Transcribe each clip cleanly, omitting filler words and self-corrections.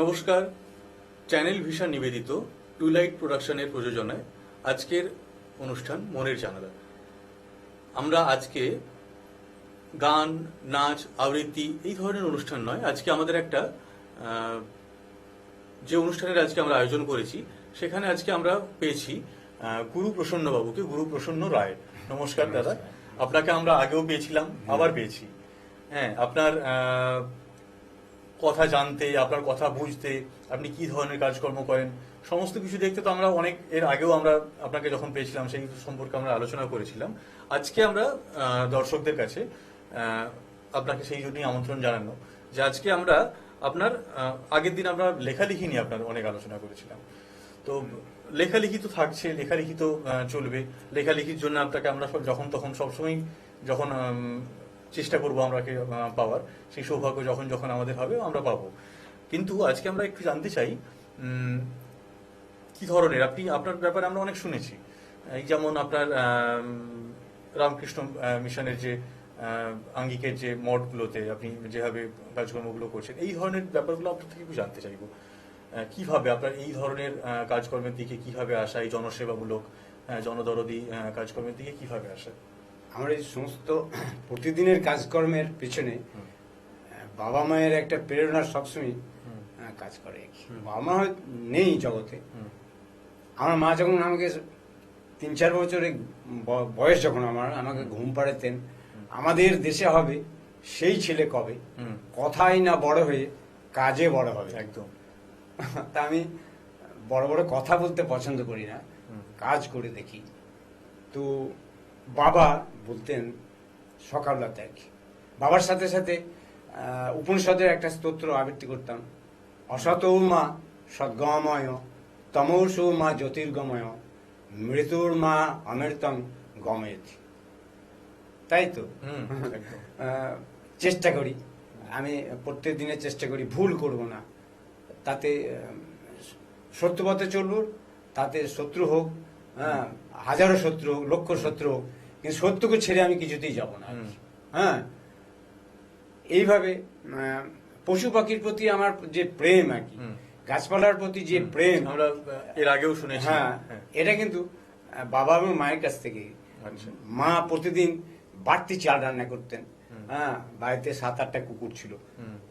নমস্কার, channel vision নিবেদিত টুলাইট প্রোডাকশনের প্রযোজনায় আজকের অনুষ্ঠান মনের জানালা। আমরা আজকে গান, নাচ, আবৃত্তি এই ধরনের অনুষ্ঠান নয়, আজকে আমাদের একটা যে অনুষ্ঠানের আজকে আমরা আয়োজন করেছি সেখানে আজকে আমরা পেয়েছি গুরু প্রসন্ন বাবুকে, গুরু প্রসন্ন রায়। নমস্কার দাদা, আপনাকে আমরা আগেও পেয়েছিলাম, আবার পেয়েছি। হ্যাঁ, আপনার কথা জানতে, আপনার কথা বুঝতে, আপনি কি ধরনের কাজকর্ম করেন সমস্ত কিছু দেখতে তো আমরা অনেক এর আগেও আমরা আপনাকে যখন পেয়েছিলাম সেই সম্পর্কে আমরা আলোচনা করেছিলাম। আজকে আমরা দর্শকদের কাছে আপনাকে সেই জন্যই আমন্ত্রণ জানানো যে আজকে আমরা আপনার আগের দিন আমরা লেখালেখি নিয়ে আপনার অনেক আলোচনা করেছিলাম। তো লেখালেখি তো থাকছে, লেখালেখি তো চলবে। লেখালেখির জন্য আপনাকে আমরা যখন তখন সবসময় যখন চেষ্টা করবো আমরাকে পাওয়ার, সেই সৌভাগ্য যখন যখন আমাদের হবে আমরা পাবো। কিন্তু আজকে আমরা একটু জানতে চাই কি ধরনের আপনার ব্যাপারে আমরা অনেক শুনেছি, এই যেমন আপনার রামকৃষ্ণ মিশনের যে আঙ্গিকের যে মঠগুলোতে আপনি যেভাবে কাজকর্মগুলো করছেন, এই ধরনের ব্যাপারগুলো আপনার থেকে একটু জানতে চাইবো। কিভাবে আপনার এই ধরনের কাজকর্মের দিকে কিভাবে আসা, এই জনসেবামূলক জনদরদি কাজকর্মের দিকে কিভাবে আসা? আমার এই সমস্ত প্রতিদিনের কাজকর্মের পিছনে বাবা মায়ের একটা প্রেরণা সবসময় কাজ করে। বাবা মা নেই জগতে। আমার মা যখন আমাকে 3-4 বছরের বয়স যখন আমাকে ঘুম পাড়াতেন, আমাদের দেশে হবে সেই ছেলে কবে, কথাই না বড় হয়ে কাজে বড় হবে। একদম। তা আমি বড় বড় কথা বলতে পছন্দ করি না, কাজ করে দেখি। তো বাবা বলতেন সকালবেলা দেখ, বাবার সাথে সাথে উপনিষদের একটা স্তোত্র আবৃত্তি করতাম। অসতৌ মা সদ্গময়, তমসৌ মা জ্যোতির্গময়, মৃত্যুর মা অমৃতং গমেত। তাই তো চেষ্টা করি, আমি প্রত্যেক দিনের চেষ্টা করি ভুল করব না, তাতে সত্য পথে চলব, তাতে শত্রু হোক, হাজারো শত্রু হোক, লক্ষ শত্রু হোক, কিন্তু সত্যকে ছেড়ে আমি কিছুতেই যাব না। হ্যাঁ, এইভাবে পশু পাখির প্রতি আমার যে প্রেম আর কি, গাছপালার প্রতি যে প্রেম আমরা এর আগেও শুনেছি। হ্যাঁ, এটা কিন্তু বাবা এবং মায়ের কাছ থেকে। মা প্রতিদিন বাড়তি চাল রান্না করতেন। হ্যাঁ, বাড়িতে 7-8টা কুকুর ছিল।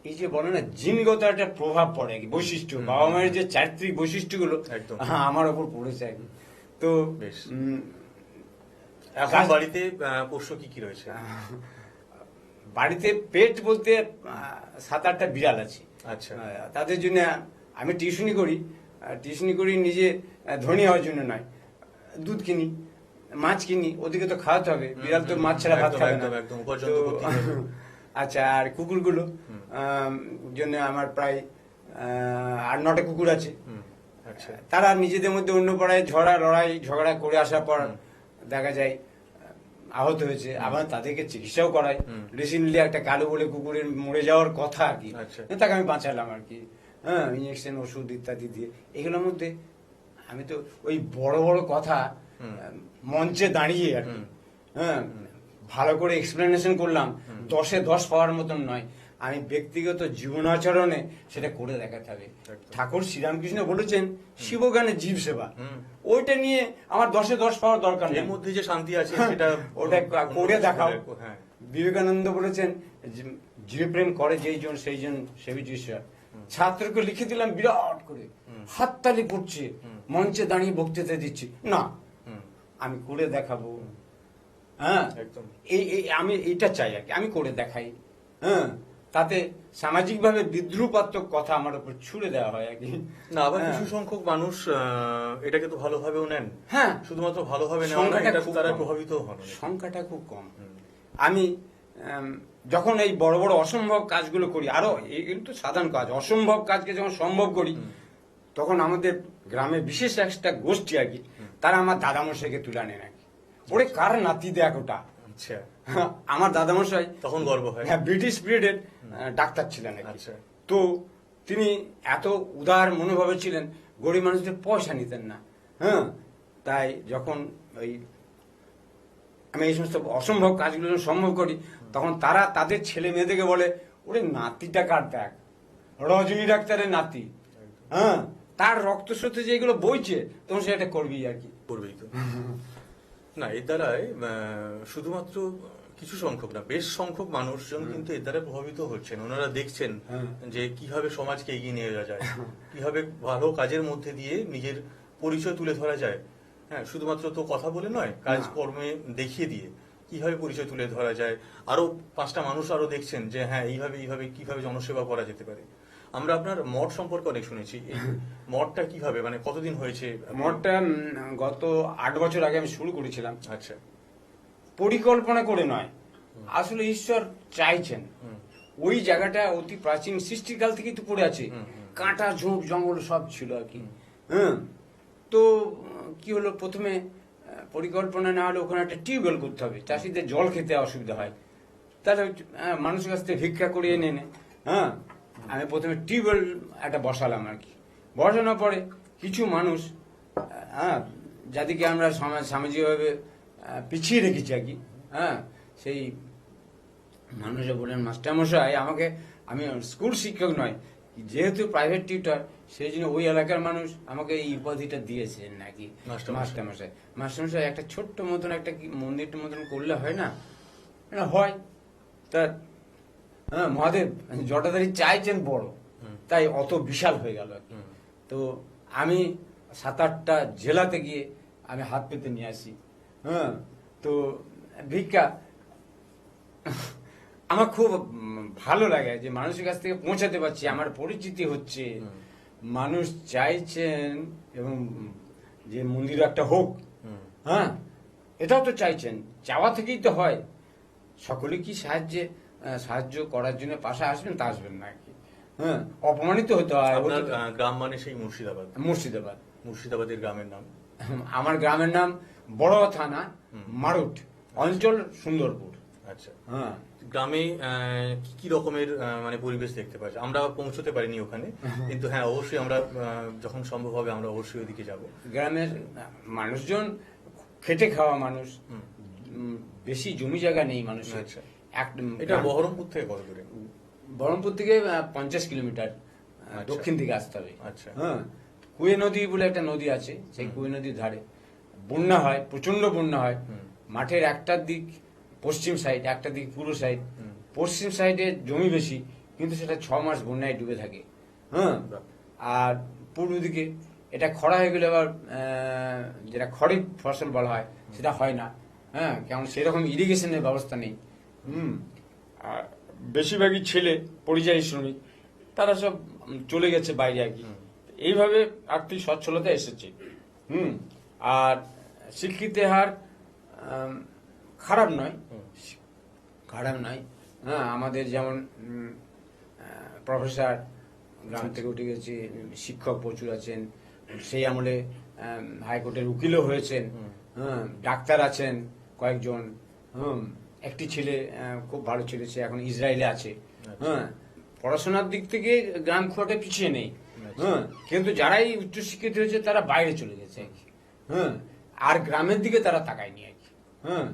এই যে বলে না জিনগত একটা প্রভাব পড়ে, বৈশিষ্ট্য, বাবা মায়ের যে চারিত্রিক বৈশিষ্ট্যগুলো আমার ওপর পড়েছে আর কি। তো এখন বাড়িতে পোষ্য কি কি রয়েছে? বাড়িতে পেট বলতে 7-8টা বিড়াল আছে। আচ্ছা, তাদের জন্য আমি টিউশনি করি নিজে ধনী হওয়ার জন্য নয়। দুধ কিনি, মাছ কিনি, ওদিকে তো খাওয়াতে হবে। বিড়াল তো মাছ ছাড়া ভাত খাবে না। আচ্ছা, আর কুকুরগুলো জন্য আমার প্রায় 8-9টা কুকুর আছে। তারা নিজেদের মধ্যে অন্য পাড়ায় ঝগড়া করে আসার পর দেখা যায় আহত হয়েছে, আবার তাদেরকে চিকিৎসাও করাই। রিসেন্টলি একটা কালো বলে কুকুরের মরে যাওয়ার কথা আর কি, তাকে আমি বাঁচালাম আর কি। হ্যাঁ, ইঞ্জেকশন, ওষুধ ইত্যাদি দিয়ে। এগুলোর মধ্যে আমি তো ওই বড় বড় কথা মঞ্চে দাঁড়িয়ে আর কি, হ্যাঁ, ভালো করে এক্সপ্লেনেশন করলাম, 10-এ 10 পাওয়ার মতন নয়। আমি ব্যক্তিগত জীবনাচরণে সেটা করে দেখাতে হবে। ঠাকুর শ্রীরামকৃষ্ণ বলেছেন শিবজ্ঞানে জীব সেবা, ওইটা নিয়ে আমার 10-এ 10 পাওয়ার দরকার নেই। এর মধ্যে যে শান্তি আছে সেটা ওটা করে দেখাও। বিবেকানন্দ বলেছেন জীবপ্রেম করে যেই জন সেই জন সেবিত ঈশ্বর। ছাত্রকে লিখে দিলাম বিরাট করে, হাততালি পড়ছে, মঞ্চে দাঁড়িয়ে বক্তৃতা দিচ্ছি না, আমি করে দেখাবো। হ্যাঁ, আমি এটা চাই আর কি, আমি করে দেখাই। হ্যাঁ, তাতে সামাজিক ভাবে বিদ্রুপাত্মক কথা আমার উপর ছুড়ে দেওয়া হয় আর কি। না, আবার কিছু সংখ্যক মানুষ এটাকে তো ভালোভাবেও নেন। হ্যাঁ, শুধুমাত্র ভালোভাবে তারা প্রভাবিত হন, সংখ্যাটা খুব কম। আমি যখন এই বড় বড় অসম্ভব কাজগুলো করি, আরো এগুলো তো সাধারণ কাজ, অসম্ভব কাজকে যখন সম্ভব করি, তখন আমাদের গ্রামে বিশেষ একটা গোষ্ঠী আর কি, তারা আমার দাদামশাইকে তুলে আনে নাকি, ওরে কার নাতি দেখ ওটা। আচ্ছা, আমার দাদামশাই তখন গর্ব হয়। হ্যাঁ, ব্রিটিশ পিরিয়ডের ডাক্তার ছিলেন। আচ্ছা, তো তিনি এত উদার মনোভাবে ছিলেন, গরিব মানুষদের পয়সা নিতেন না। হ্যাঁ, তাই যখন ওই আমি এই সমস্ত অসম্ভব কাজগুলো সম্ভব করি, তখন তারা তাদের ছেলে মেয়েদেরকে বলে, ওরে নাতিটা কার দেখ, রজনী ডাক্তারের নাতি। হ্যাঁ, তার রক্ত স্রোতে যেগুলো বইছে তখন সেটা করবি আর কি। করবেই তো। না, এর দ্বারাই শুধুমাত্র কিছু সংখ্যক না, বেশ সংখ্যক মানুষজন কিন্তু এর দ্বারা প্রভাবিত হচ্ছেন। ওনারা দেখছেন হ্যাঁ। যে কিভাবে সমাজকে এগিয়ে নিয়ে যাওয়া যায়, কিভাবে ভালো কাজের মধ্যে দিয়ে নিজের পরিচয় তুলে ধরা যায়। হ্যাঁ, শুধুমাত্র তো কথা বলে নয়, কাজকর্মে দেখিয়ে দিয়ে কিভাবে পরিচয় তুলে ধরা যায়। আরো 5টা মানুষ আরো দেখছেন যে হ্যাঁ, এইভাবে এইভাবে কিভাবে জনসেবা করা যেতে পারে। আমরা আপনার মঠ সম্পর্কে অনেক শুনেছি। এই মঠটা কিভাবে, মানে কতদিন হয়েছে? মঠটা গত 8 বছর আগে আমি শুরু করেছিলাম। আচ্ছা। পরিকল্পনা করে নয়, আসলে ঈশ্বর চাইছেন। হুম। ওই জায়গাটা অতি প্রাচীন সৃষ্টিকাল থেকেই তো পড়ে আছে, কাঁটা ঝোপ জঙ্গল সব ছিল আর কি। হ্যাঁ, তো কি হলো, প্রথমে পরিকল্পনা না হলে ওখানে একটা টিউবওয়েল করতে হবে, চাষিদের জল খেতে অসুবিধা হয়, তাহলে মানুষের কাছ থেকে ভিক্ষা করে এনে এনে হ্যাঁ আমি প্রথমে টিউবওয়েল একটা বসালাম আর কি। বসানোর পরে কিছু মানুষ হ্যাঁ, যাদেরকে আমরা সামাজিকভাবে পিছিয়ে রেখেছি আর কি, হ্যাঁ, সেই মানুষে বললেন মাস্টারমশাই আমাকে, আমি স্কুল শিক্ষক নয়, যেহেতু প্রাইভেট টিউটর, সেই জন্য ওই এলাকার মানুষ আমাকে এই উপাধিটা দিয়েছেন নাকি মাস্টারমশাই। মাস্টারমশাই একটা ছোট্ট মতন একটা কি মন্দিরটার মতন করলে হয় না? হয়। তা হ্যাঁ, মহাদেব জটাধারী চাইছেন বড়, তাই অত বিশাল হয়ে গেল আর কি। তো আমি 7-8টা জেলাতে গিয়ে আমি হাত পেতে নিয়ে আসি। হ্যাঁ, তো ভিক্ষা আমার খুব ভালো লাগে যে মানুষের কাছ থেকে পৌঁছাতে পারছি, আমার পরিচিতি হচ্ছে, মানুষ চাইছেন এবং যে মন্দির একটা হোক। হ্যাঁ, এটাও তো চাইছেন, চাওয়া থেকেই তো হয়। সকলে কি সাহায্য করার জন্য পাশে আসবেন তা আসবেন না আর কি। হ্যাঁ, অপমানিত হতে হয়। আপনার গ্রাম মানে সেই মুর্শিদাবাদ? মুর্শিদাবাদ। মুর্শিদাবাদের গ্রামের নাম? আমার গ্রামের নাম বড়োয়া থানা, মারুট, অঞ্চল সুন্দরপুর। আচ্ছা। হ্যাঁ, গ্রামে কি রকমের মানে পরিবেশ দেখতে পাচ্ছি? আমরা পৌঁছতে পারিনি ওখানে, কিন্তু হ্যাঁ অবশ্যই আমরা যখন সম্ভব হবে আমরা অবশ্যই ওদিকে যাব। গ্রামের মানুষজন খেটে খাওয়া মানুষ, বেশি জমি জায়গা নেই মানুষের। আচ্ছা। এটা বহরমপুর থেকে কত দূরে? বহরমপুর থেকে 50 কিলোমিটার দক্ষিণ দিকে আসতে হবে। আচ্ছা। হ্যাঁ, কুয়ে নদী বলে একটা নদী আছে, সেই কুয়ে নদীর ধারে বন্যা হয়, প্রচন্ড বন্যা হয়। মাঠের একটা দিক পশ্চিম সাইড, একটা দিক পূর্ব সাইড। পশ্চিম সাইডে জমি বেশি, কিন্তু সেটা 6 মাস বন্যায় ডুবে থাকে। হ্যাঁ, আর পূর্ব দিকে এটা খরা হয়ে গেলে আবার যেটা খরিফ ফসল বলা হয় সেটা হয় না। হ্যাঁ, কারণ সেরকম ইরিগেশনের ব্যবস্থা নেই। আর বেশিরভাগই ছেলে পরিযায়ী শ্রমিক, তারা সব চলে গেছে বাইরে আর কি। এইভাবে আর্থিক সচ্ছলতা এসেছে। আর শিক্ষিতের হার খারাপ নয়, খারাপ নয়। হ্যাঁ, আমাদের যেমন প্রফেসর গ্রাম থেকে উঠে গেছে, শিক্ষক প্রচুর আছেন, সেই আমলে হাইকোর্টের উকিলও হয়েছেন। হ্যাঁ, ডাক্তার আছেন কয়েকজন। একটি ছেলে খুব ভালো ছেলে, সে এখন ইসরায়েলে আছে। হ্যাঁ, পড়াশোনার দিক থেকে গ্রাম খুব একটা পিছিয়ে নেই। হ্যাঁ, কিন্তু যারাই উচ্চশিক্ষিত হয়েছে তারা বাইরে চলে গেছে আর কি। হ্যাঁ, আর গ্রামের দিকে তারা তাকায়নি আর কি। হ্যাঁ,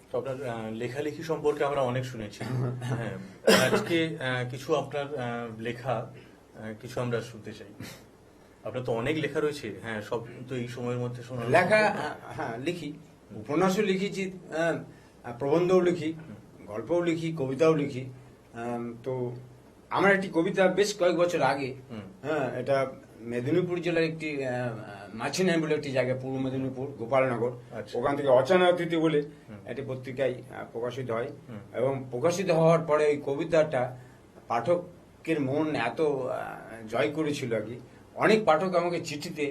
তো আপনার লেখালেখি সম্পর্কে আমরা অনেক শুনেছি। হ্যাঁ, আজকে কিছু আপনার লেখা কিছু আমরা শুনতে চাই। আপনার তো অনেক লেখা রয়েছে। হ্যাঁ, সব তো এই সময়ের মধ্যে শোনা লেখা, হ্যাঁ লিখি, উপন্যাসও লিখেছি, প্রবন্ধও লিখি, গল্পও লিখি, কবিতাও লিখি। তো আমার একটি কবিতা বেশ কয়েক বছর আগে, হ্যাঁ, এটা মেদিনীপুর জেলার একটি মাছিনাই বলে একটি জায়গা, পূর্ব মেদিনীপুর গোপালনগর, ওখান থেকে অচানা অতিথি বলে একটি পত্রিকায় প্রকাশিত হয়। এবং প্রকাশিত হওয়ার পরে ওই কবিতাটা পাঠকের মন এত জয় করেছিল আর কি। অনেক পাঠক আমাকে চিঠিতে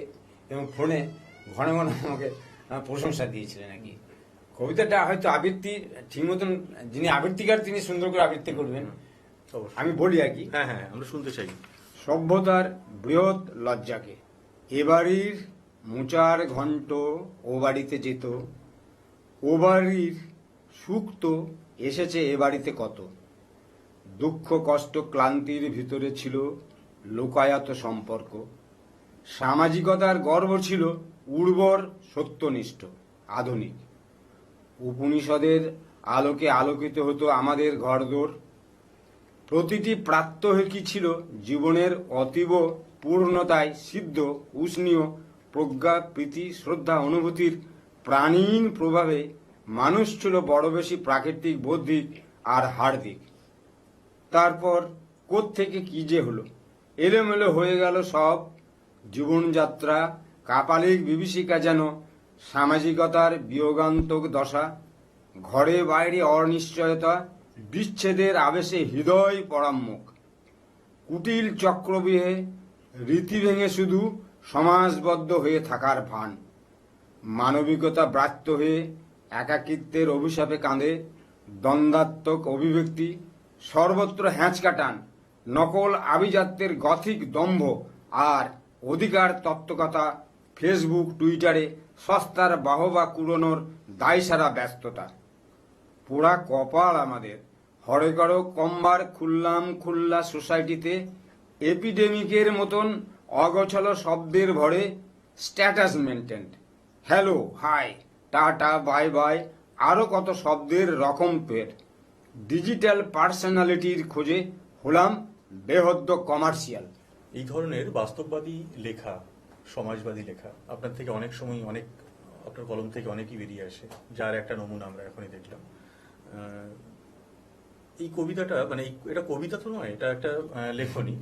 এবং ফোনে ঘন ঘন আমাকে প্রশংসা দিয়েছিলেন আর কি। কবিতাটা হয়তো আবৃত্তি ঠিক মতন, যিনি আবৃত্তিকার তিনি সুন্দর করে আবৃত্তি করবেন। আমি বলি আর কি। হ্যাঁ হ্যাঁ, আমরা শুনতে চাই। সভ্যতার বৃহৎ লজ্জাকে এ বাড়ির মোচার ঘণ্ট ও বাড়িতে যেত, ও বাড়ির সুখ তো এসেছে এ বাড়িতে কত। দুঃখ কষ্ট ক্লান্তির ভিতরে ছিল লোকায়ত সম্পর্ক, সামাজিকতার গর্ব ছিল উর্বর সত্যনিষ্ঠ আধুনিক। উপনিষদের আলোকে আলোকিত হতো আমাদের ঘরদোর, প্রতিটি প্রাত্যহিকই ছিল জীবনের অতীব পূর্ণতায় সিদ্ধ উষ্ণীয় প্রজ্ঞা প্রীতি শ্রদ্ধা অনুভূতির প্রাণীন প্রভাবে মানুষ ছিল বড় বেশি প্রাকৃতিক বৌদ্ধিক আর হার্দিক। তারপর কোত্থেকে কি যে হলো, এলোমেলো হয়ে গেল সব জীবনযাত্রা, কাপালিক বিভীষিকা যেন সামাজিকতার বিয়োগান্তক দশা, ঘরে বাইরে অনিশ্চয়তা, বিচ্ছেদের আবেশে হৃদয় পরাম্মুখ, কুটিল চক্রবিহে রীতি ভেঙে শুধু সমাজবদ্ধ হয়ে থাকার ভান, মানবিকতা ব্রাত্য হয়ে একাকিত্বের অভিশাপে কাঁদে, দ্বন্দ্বাত্মক অভিব্যক্তি, সর্বত্র হ্যাঁচকা টান, নকল আভিজাত্যের গথিক দম্ভ আর অধিকার তত্ত্বকথা, ফেসবুক টুইটারে সস্তার বাহবা কুড়োনোর দায়সারা ব্যস্ততা। পোড়া কপাল আমাদের, হরেকর কম্বার খুল্লাম খুল্লা সোসাইটিতে এপিডেমিকের মতন অগোছালো শব্দের ভরে status maintain, hello hi tata bye bye, আরো কত শব্দের রকম পেট। ডিজিটাল পার্সোনালিটির খোঁজে হলাম বেহদ্দ কমার্শিয়াল। এই ধরনের বাস্তববাদী লেখা, সমাজবাদী লেখা আপনার থেকে অনেক সময় অনেক, আপনার কলম থেকে অনেকই বেরিয়ে আসে, যার একটা নমুনা আমরা এখনই দেখলাম। এই কবিতাটা মানে এটা কবিতা তো নয়, এটা একটা লেখনী।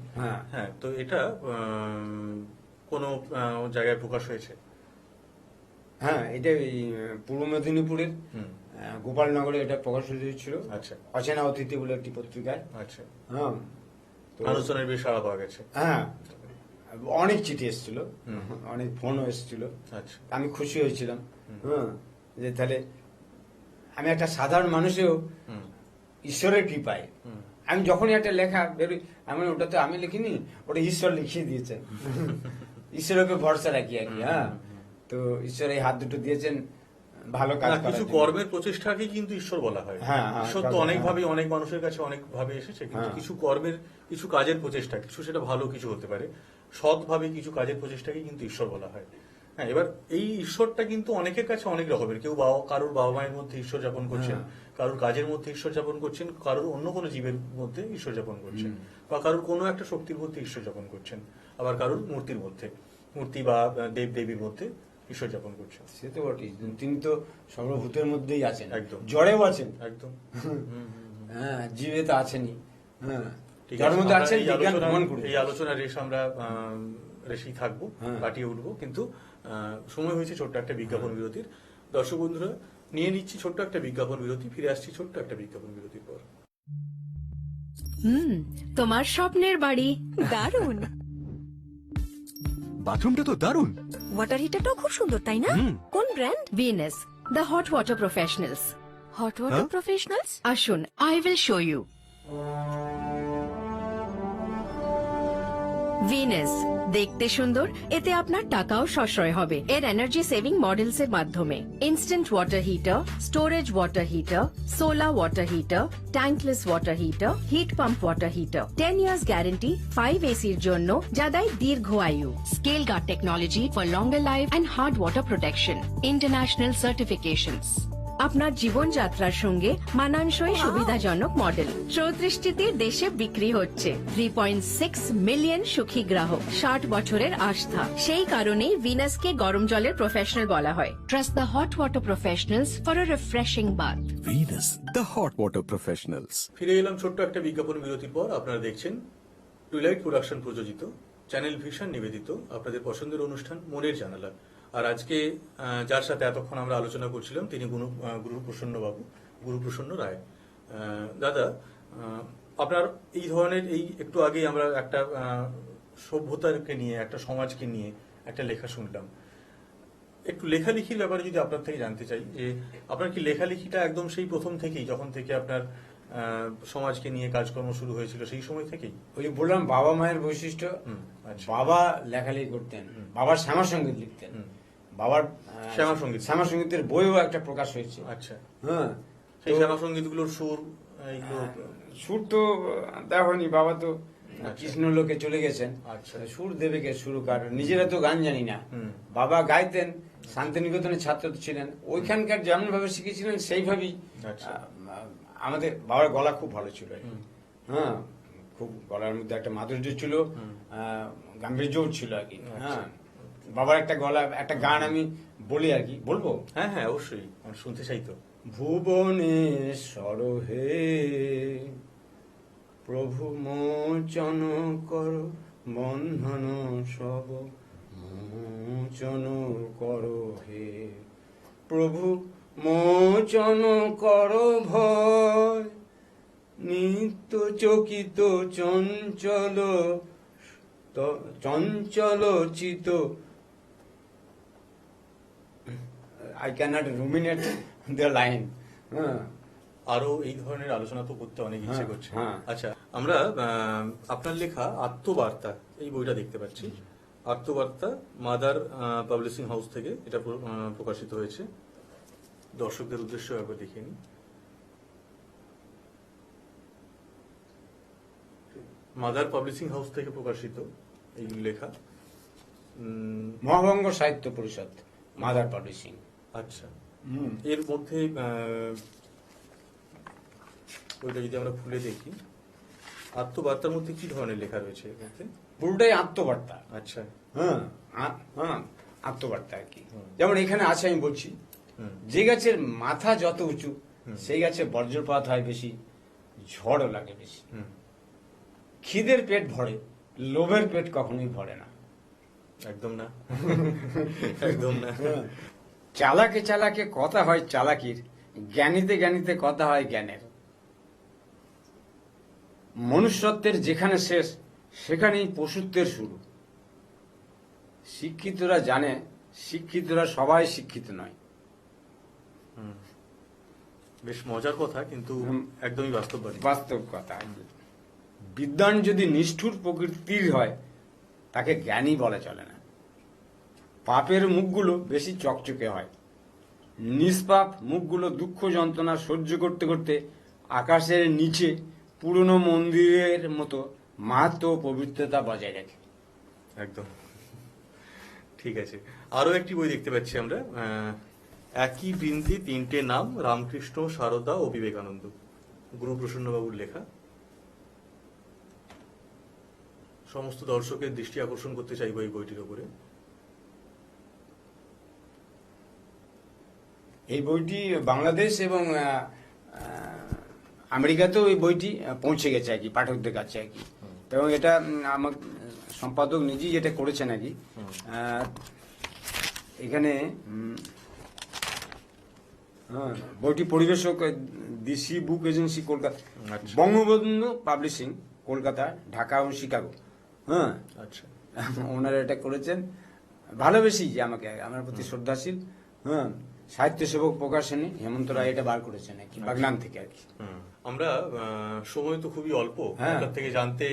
হ্যাঁ, তো এটা কোনো জায়গায় প্রকাশ হয়েছে? হ্যাঁ, এটা এই পূর্ব মেদিনীপুরের গোপালনগরে এটা প্রকাশ হয়েছিল। আচ্ছা, অচেনা অতিথি বলে একটি পত্রিকায়। আচ্ছা, হ্যাঁ, তো আলোচনার বেশ সাড়া পাওয়া গেছে। হ্যাঁ, অনেক চিঠি এসেছিল, অনেক ফোনও এসেছিল। আচ্ছা, আমি খুশি হয়েছিলাম। হ্যাঁ, যে তাহলে আমি একটা সাধারণ মানুষেও ঈশ্বরের কৃপায় আমি যখনই একটা লেখা বেরোই, আমি ওটা তো আমি লিখিনি, ওটা ঈশ্বর লিখিয়ে দিয়েছেন। ঈশ্বরের উপর ভরসা রাখি আর কি। হ্যাঁ, তো ঈশ্বর এই হাত দুটো দিয়েছেন ভালো কাজ করার কিছু জন্য। কর্মের প্রচেষ্টাকে কিন্তু ঈশ্বর বলা হয়। হ্যাঁ, হ্যাঁ, ঈশ্বর তো অনেকভাবে অনেক মানুষের কাছে অনেকভাবে এসেছে, কিন্তু হ্যাঁ। কিছু কর্মের, কিছু কাজের প্রচেষ্টা, কিছু সেটা ভালো কিছু হতে পারে, সৎভাবে কিছু কাজের প্রচেষ্টাকে কিন্তু ঈশ্বর বলা হয়। হ্যাঁ, এবার এই ঈশ্বরটা কিন্তু অনেকের কাছে অনেক রকমের। কেউ কারোর বাবা মায়ের মধ্যে ঈশ্বর যাপন করছেন, কারোর কাজের মধ্যে ঈশ্বর যাপন করছেন, কারোর অন্য কোনো জীবের মধ্যে ঈশ্বর যাপন করছেন, বা কারোর কোনো একটা শক্তির মধ্যে ঈশ্বর যাপন করছেন, আবার কারোর মূর্তির মধ্যে, মূর্তি বা দেব দেবীর মধ্যে ঈশ্বর যাপন করছেন। সে তো বটেই, তিনি তো সর্বভূতের মধ্যেই আছেন, একদম, জড়েও আছেন, একদম। হ্যাঁ, জীবে তো আছেনই। হ্যাঁ, ঠিক যার আছে, মধ্যে আমরা আছেন এই বিজ্ঞান আলোচনা- প্রমাণ করে। এই আলোচনার রেশ আমরা রেশেই থাকবো, হ্যাঁ। কাটিয়ে উঠবো, কিন্তু সময় হয়েছে ছোট্ট একটা বিজ্ঞাপন বিরতির। দর্শক বন্ধুরা, নিয়ে নিচ্ছি ছোট্ট একটা বিজ্ঞাপন বিরতি, ফিরে আসছি ছোট্ট একটা বিজ্ঞাপন বিরতির পর। তোমার স্বপ্নের বাড়ি দারুণ। বাথরুমটা তো দারুণ। ওয়াটার হিটারটাও খুব সুন্দর, তাই না? কোন brand? Venus, the hot water professionals. Hot water professionals, আসুন, I will show you. Venus দেখতে সুন্দর, এতে আপনার টাকাও সাশ্রয় হবে। এর এনার্জি সেভিং মডেলস এর মাধ্যমে instant water heater, storage water heater, solar water heater, tankless water heater, heat pump water heater, 10 years guarantee, 5 এসির জন্য যা দেয় দীর্ঘ আয়ু। Scale guard technology for longer life and hard water protection, international certifications. আপনার জীবনযাত্রার সঙ্গে মানানসই সুবিধাজনক মডেল 34টি দেশে বিক্রি হচ্ছে। 3.6 মিলিয়ন সুখী গ্রাহক, 60 বছরের আস্থা। সেই কারণেই ভিনাসকে গরম জলের প্রফেশনাল বলা হয়। Trust the hot water professionals for a refreshing bath. Venus, the hot water professionals. ফিরে এলাম ছোট্ট একটা বিজ্ঞাপন বিরতির পর। আপনারা দেখছেন টুইলাইট প্রোডাকশন প্রযোজিত, চ্যানেল ভিশন নিবেদিত আপনাদের পছন্দের অনুষ্ঠান মনের জানালা। আর আজকে যার সাথে এতক্ষণ আমরা আলোচনা করছিলাম তিনি গুরুপ্রসন্ন বাবু, গুরুপ্রসন্ন রায়। দাদা, আপনার এই ধরনের, এই একটু আগে আমরা একটা সভ্যতাকে নিয়ে, একটা সমাজকে নিয়ে একটা লেখা শুনলাম। একটু লেখালেখির ব্যাপারে যদি আপনার থেকে জানতে চাই, যে আপনার কি লেখালেখিটা একদম সেই প্রথম থেকেই, যখন থেকে আপনার সমাজকে নিয়ে কাজকর্ম শুরু হয়েছিল সেই সময় থেকেই? ওই বললাম বাবা মায়ের বৈশিষ্ট্য। আচ্ছা। বাবা লেখালেখি করতেন, বাবার শ্যামা সঙ্গীত লিখতেন, বাবার শ্যামা সঙ্গীতের বইও একটা প্রকাশ হয়েছে। আচ্ছা, হ্যাঁ, সেই শ্যামা সঙ্গীতগুলোর সুর, এইগুলো সুর তো দেখনি, বাবা তো আচ্ছা। কৃষ্ণ লোকে চলে গেছেন। আচ্ছা। সুর দেবে কে, সুরকার নিজেরা তো গান জানি না। বাবা গাইতেন, শান্তিনিকেতনের ছাত্র ছিলেন, ওইখানকার যেমন ভাবে শিখেছিলেন সেইভাবেই। আচ্ছা। আমাদের বাবার গলা খুব ভালো ছিল। হ্যাঁ, খুব গলার মধ্যে একটা মাধুর্য ছিল, গাম্ভীর্যও ছিল আর কি। হ্যাঁ, বাবার একটা গলা, একটা গান আমি বলি আর কি, বলবো? হ্যাঁ হ্যাঁ, অবশ্যই, আমি শুনতে চাই তো। ভুবনেশ্বর হে প্রভু মোচন কর, বন্ধন সব মোচন কর হে প্রভু, মোচন কর ভয়, নিত্য চকিত চঞ্চল চঞ্চল চিত। I cannot ruminate the line. আরো এই ধরনের আলোচনা তো করতে অনেক ইচ্ছে হ্যাঁ, করছে। হ্যাঁ। আচ্ছা, আমরা আপনার লেখা আত্মবার্তা এই বইটা দেখতে পাচ্ছি। আত্মবার্তা মাদার পাবলিশিং হাউস থেকে এটা প্রকাশিত হয়েছে। দর্শকদের উদ্দেশ্যে একবার দেখিয়ে নিই। মাদার পাবলিশিং হাউস থেকে প্রকাশিত এই লেখা। মহাবঙ্গ সাহিত্য পরিষদ, মাদার পাবলিশিং। আচ্ছা, এর মধ্যে ওইটা যদি আমরা খুলে দেখি, আত্মবার্তার মধ্যে কি ধরনের লেখা রয়েছে এর মধ্যে? পুরোটাই আত্মবার্তা। আচ্ছা, হ্যাঁ, হ্যাঁ, আত্মবার্তা আর কি। যেমন এখানে আছে, আমি বলছি, হুম। যে গাছের মাথা যত উঁচু সেই গাছে বজ্রপাত হয় বেশি, ঝড়ও লাগে বেশি। হুম। খিদের পেট ভরে, লোভের পেট কখনোই ভরে না। একদম না, একদম না। চালাকে চালাকে কথা হয় চালাকির, জ্ঞানীতে জ্ঞানীতে কথা হয় জ্ঞানের। মনুষ্যত্বের যেখানে শেষ সেখানেই পশুত্বের শুরু। শিক্ষিতরা জানে শিক্ষিতরা সবাই শিক্ষিত নয়। বেশ মজার কথা, কিন্তু একদমই বাস্তববাদী। বাস্তব কথা। বিদ্বান যদি নিষ্ঠুর প্রকৃতির হয় তাকে জ্ঞানী বলা চলে না। পাপের মুখগুলো বেশি চকচকে হয়, নিষ্পাপ মুখগুলো দুঃখ যন্ত্রণা সহ্য করতে করতে আকাশের নিচে পুরনো মন্দিরের মতো মাহাত্ম্য ও পবিত্রতা বজায় রাখে। একদম ঠিক আছে। আরো একটি বই দেখতে পাচ্ছি আমরা, একই বৃন্দি তিনটে নাম, রামকৃষ্ণ, সারদা ও বিবেকানন্দ, গুরুপ্রসন্নবাবুর লেখা। সমস্ত দর্শকের দৃষ্টি আকর্ষণ করতে চাইব এই বইটির উপরে। এই বইটি বাংলাদেশ এবং আমেরিকাতেও এই বইটি পৌঁছে গেছে আর কি, পাঠকদের কাছে আর কি। এবং এটা আমার সম্পাদক নিজেই এটা করেছেন আর কি। এখানে বইটি পরিবেশক দিশি বুক এজেন্সি কলকাতা, আচ্ছা। বঙ্গবন্ধু পাবলিশিং কলকাতা, ঢাকা ও শিকাগো। হ্যাঁ, আচ্ছা, ওনারা এটা করেছেন। ভালোবেসি যে আমাকে, আমার প্রতি শ্রদ্ধাশীল। হ্যাঁ, সাহিত্য সেবক প্রকাশনী হেমন্ত রায় এটা বার করেছেন আর কি, বাগনান থেকে আর কি। আমরা সময় তো খুবই অল্প, হ্যাঁ। আপনার থেকে জানতে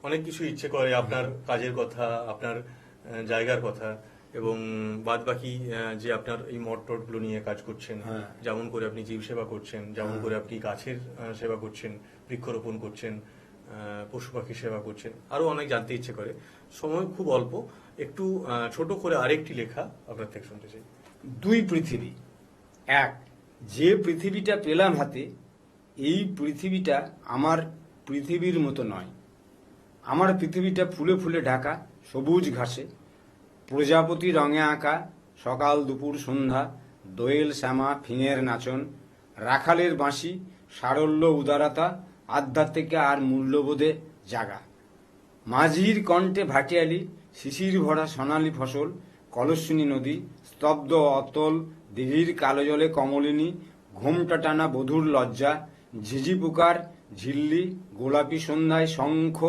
অনেক কিছু ইচ্ছে করে, আপনার কাজের কথা, আপনার জায়গার কথা, এবং বাদ বাকি যে আপনার এই মঠ টট গুলো নিয়ে কাজ করছেন, হ্যাঁ। যেমন করে আপনি জীব সেবা করছেন, যেমন করে আপনি গাছের সেবা করছেন, বৃক্ষরোপণ করছেন, পশু পাখি সেবা করছেন, আরো অনেক জানতে ইচ্ছে করে। সময় খুব অল্প, একটু ছোট করে আরেকটি লেখা আপনার থেকে শুনতে চাই। দুই পৃথিবী এক, যে পৃথিবীটা পেলাম হাতে, এই পৃথিবীটা আমার পৃথিবীর মতো নয়। আমার পৃথিবীটা ফুলে ফুলে ঢাকা, সবুজ ঘাসে, প্রজাপতি রঙে আঁকা, সকাল দুপুর সন্ধ্যা, দোয়েল শ্যামা ফিঙের নাচন, রাখালের বাঁশি, সারল্য উদারতা, আধ্যাত্মিক আর মূল্যবোধে জাগা। মাঝির কণ্ঠে ভাটিয়ালি, শিশির ভরা সোনালি ফসল, কলসিনী নদী, স্তব্ধ অতল দিঘির কালো জলে কমলিনী, ঘোমটা টানা বধুর লজ্জা, ঝিঝি পোকার ঝিল্লি, গোলাপি সন্ধ্যায় শঙ্খ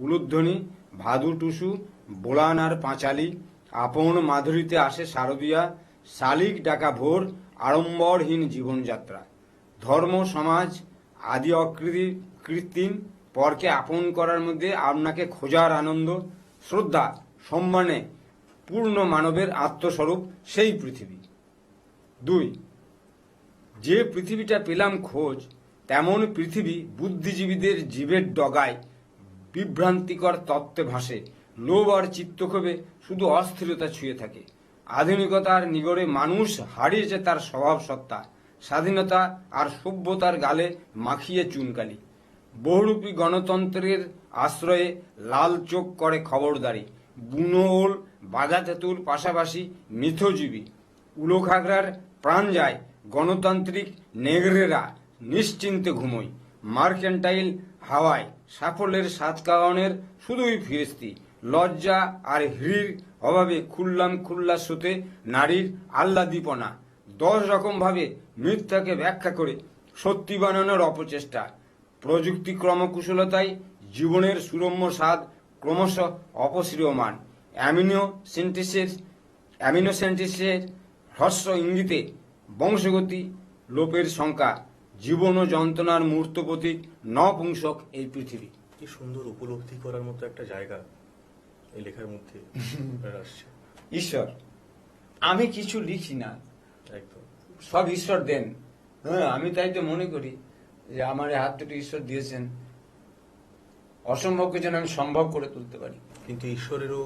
উলুধ্বনি, ভাদু টুসু, বোলান আর পাঁচালি, আপন মাধুরীতে আসে শারদিয়া, শালিক ডাকা ভোর, আড়ম্বরহীন জীবনযাত্রা। ধর্ম সমাজ আদি অকৃতি কৃত্রিম, পরকে আপন করার মধ্যে আপনাকে খোঁজার আনন্দ, শ্রদ্ধা সম্মানে পূর্ণ মানবের আত্মস্বরূপ সেই পৃথিবী। দুই, যে পৃথিবীটা পেলাম খোঁজ, তেমন পৃথিবী বুদ্ধিজীবীদের জীবের ডগায় বিভ্রান্তিকর তত্ত্বে ভাসে, লোভ আর চিত্তক্ষোভে শুধু অস্থিরতা ছুঁয়ে থাকে। আধুনিকতার নিগড়ে মানুষ হারিয়েছে তার স্বভাব সত্তা, স্বাধীনতা আর সভ্যতার গালে মাখিয়ে চুনকালি। বহুরূপী গণতন্ত্রের আশ্রয়ে লাল চোখ করে খবরদারি, বুনোল বাঘা তেঁতুল পাশাপাশি মিথজীবী উলোখাগড়ার প্রাণ যায়, গণতান্ত্রিক নেগরেরা নিশ্চিন্তে ঘুমোয়, মার্কেন্টাইল হাওয়ায় সাফল্যের স্বাদ কাওয়ানের শুধুই ফিরিস্তি, লজ্জা আর হিড়ির অভাবে খুল্লা সুতে নারীর আহ্লাদীপনা, 10 রকম ভাবে মিথ্যাকে ব্যাখ্যা করে সত্যি বানানোর অপচেষ্টা, প্রযুক্তি ক্রমকুশলতায় জীবনের সুরম্য স্বাদ ক্রমশ অপসৃয়মান, অ্যামিনোসেন্টিসের হ্রস্ব ইঙ্গিতে বংশগতি লোপের শঙ্কা, জীবন ও যন্ত্রণার মূর্ত প্রতীক নপুংসক এই পৃথিবী। কি সুন্দর উপলব্ধি করার মতো একটা জায়গা এই লেখার মধ্যে আসছে। ঈশ্বর, আমি কিছু লিখি না, একদম সব ঈশ্বর দেন। হ্যাঁ, আমি তাই তো মনে করি যে আমার এই হাত দুটো ঈশ্বর দিয়েছেন, অসম্ভবকে যেন আমি সম্ভব করে তুলতে পারি। কিন্তু ঈশ্বরেরও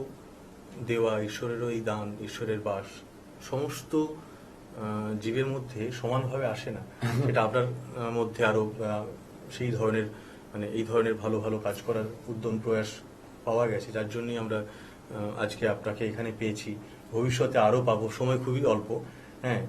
দেওয়া, ঈশ্বরেরও এই দান, ঈশ্বরের বাস সমস্ত জীবের মধ্যে সমানভাবে আসে না। সেটা আপনার মধ্যে আরো সেই ধরনের মানে এই ধরনের ভালো ভালো কাজ করার উদ্যম প্রয়াস পাওয়া গেছে, যার জন্যই আমরা আজকে আপনাকে এখানে পেয়েছি। ভবিষ্যতে আরো পাবো, সময় খুবই অল্প। হ্যাঁ,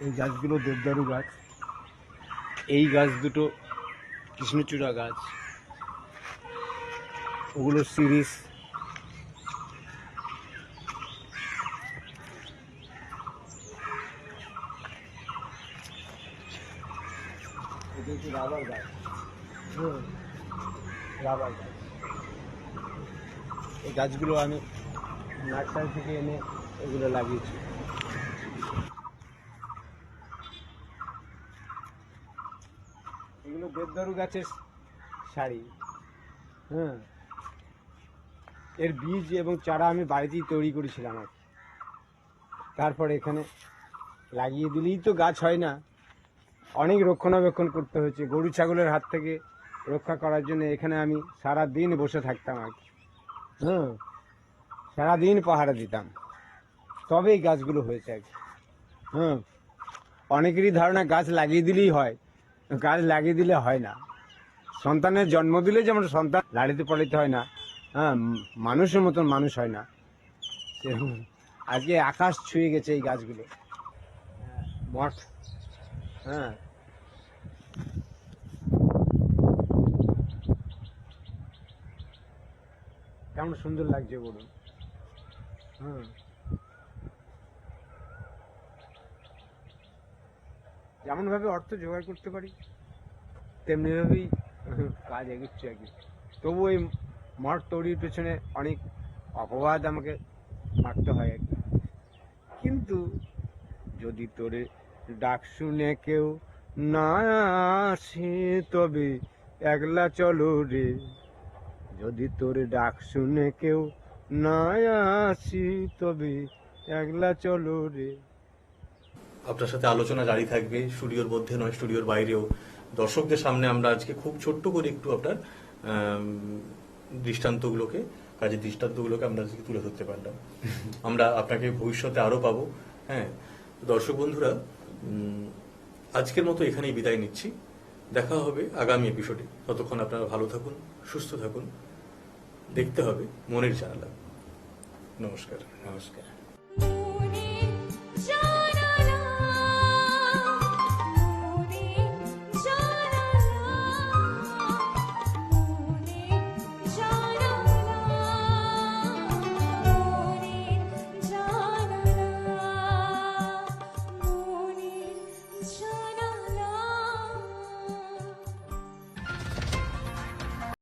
এই গাছগুলো দেবদারু গাছ, এই গাছ দুটো কৃষ্ণচূড়া গাছ, ওগুলো সিরিজ। এটা হচ্ছে রাবার গাছ, রাবার গাছ। এই গাছগুলো আমি নার্সারি থেকে এনে এগুলো লাগিয়েছি। এগুলো দেবদারু গাছের সারি। হ্যাঁ, এর বীজ এবং চারা আমি বাড়িতেই তৈরি করেছিলাম আর কি। তারপরে এখানে লাগিয়ে দিলেই তো গাছ হয় না, অনেক রক্ষণাবেক্ষণ করতে হয়েছে। গরু ছাগলের হাত থেকে রক্ষা করার জন্য এখানে আমি সারাদিন বসে থাকতাম আর কি। হ্যাঁ, সারাদিন পাহারা দিতাম, তবেই গাছগুলো হয়েছে আর কি। হ্যাঁ, অনেকেরই ধারণা গাছ লাগিয়ে দিলেই হয়, গাছ লাগিয়ে দিলে হয় না। সন্তানের জন্ম দিলে যেমন সন্তান লাড়িতে পালিতে হয় না, হ্যাঁ, মানুষের মতন মানুষ হয় না। সেরকম আজকে আকাশ ছুঁয়ে গেছে এই গাছগুলো। মঠ, হ্যাঁ, কেমন সুন্দর লাগছে বলুন। হ্যাঁ, যেমন ভাবে অর্থ জোগাড় করতে পারি তেমনি ভাবেই কাজ এগোচ্ছে আর কি। তবু এই মঠ তৈরির পেছনে অনেক অপবাদ আমাকে মারতে হয় আর কি। কিন্তু যদি তোরে ডাক শুনে কেউ না আসে তবে একলা চলো রে, যদি তোরে ডাক শুনে কেউ না আসি তবে একলা চলো রে। আপনার সাথে আলোচনা জারি থাকবে, স্টুডিওর মধ্যে নয়, স্টুডিওর বাইরেও। দর্শকদের সামনে আমরা আজকে খুব ছোট্ট করে একটু আপনার কাজের দৃষ্টান্তগুলোকে আমরা আজকে তুলে ধরতে পারলাম। আমরা আপনাকে ভবিষ্যতে আরো পাবো। হ্যাঁ, দর্শক বন্ধুরা, আজকের মতো এখানেই বিদায় নিচ্ছি। দেখা হবে আগামী এপিসোডে। ততক্ষণ আপনারা ভালো থাকুন, সুস্থ থাকুন। দেখতে হবে মনের জানালা। নমস্কার। নমস্কার। মনে